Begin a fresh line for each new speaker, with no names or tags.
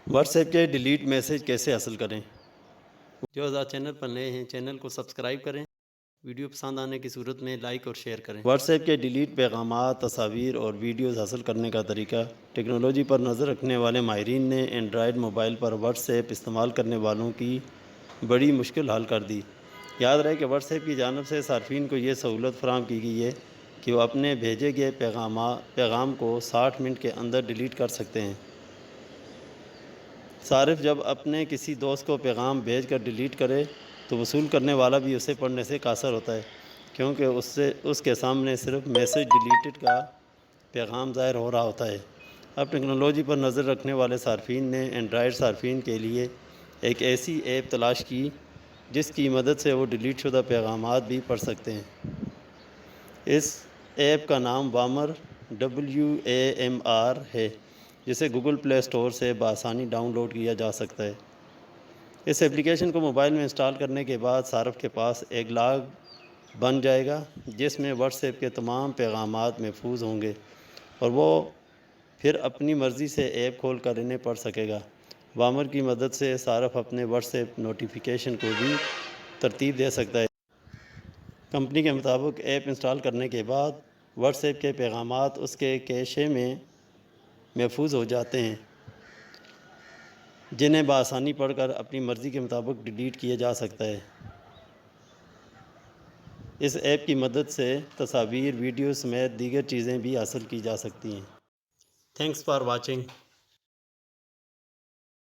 What's app کے delete message کیسے حاصل کریں؟ جو آزاد چینل پر نئے ہیں چینل کو سبسکرائب کریں، ویڈیو پسند آنے کی صورت میں لائک اور شیئر کریں۔ واٹس ایپ کے ڈیلیٹ پیغامات، تصاویر اور ویڈیوز حاصل کرنے کا طریقہ۔ ٹیکنالوجی پر نظر رکھنے والے ماہرین نے اینڈرائیڈ موبائل پر واٹس ایپ استعمال کرنے والوں کی بڑی مشکل حل کر دی۔ یاد رہے کہ واٹس ایپ کی جانب سے صارفین کو یہ سہولت فراہم کی گئی ہے کہ وہ اپنے بھیجے گئے پیغام کو 60 منٹ کے اندر ڈیلیٹ کر سکتے ہیں۔ صارف جب اپنے کسی دوست کو پیغام بھیج کر ڈیلیٹ کرے تو وصول کرنے والا بھی اسے پڑھنے سے قاصر ہوتا ہے، کیونکہ اس کے سامنے صرف میسج ڈیلیٹڈ کا پیغام ظاہر ہو رہا ہوتا ہے۔ اب ٹیکنالوجی پر نظر رکھنے والے صارفین نے اینڈرائیڈ صارفین کے لیے ایک ایسی ایپ تلاش کی جس کی مدد سے وہ ڈیلیٹ شدہ پیغامات بھی پڑھ سکتے ہیں۔ اس ایپ کا نام وامر WAMR ہے، جسے گوگل پلے اسٹور سے بآسانی ڈاؤن لوڈ کیا جا سکتا ہے۔ اس ایپلیکیشن کو موبائل میں انسٹال کرنے کے بعد صارف کے پاس ایک لاگ بن جائے گا جس میں واٹس ایپ کے تمام پیغامات محفوظ ہوں گے اور وہ پھر اپنی مرضی سے ایپ کھول کر انہیں پڑھ سکے گا۔ وامر کی مدد سے صارف اپنے واٹس ایپ نوٹیفیکیشن کو بھی ترتیب دے سکتا ہے۔ کمپنی کے مطابق ایپ انسٹال کرنے کے بعد واٹس ایپ کے پیغامات اس کے کیشے میں محفوظ ہو جاتے ہیں، جنہیں بآسانی پڑھ کر اپنی مرضی کے مطابق ڈیلیٹ کیا جا سکتا ہے۔ اس ایپ کی مدد سے تصاویر، ویڈیو سمیت دیگر چیزیں بھی حاصل کی جا سکتی ہیں۔ Thanks for watching.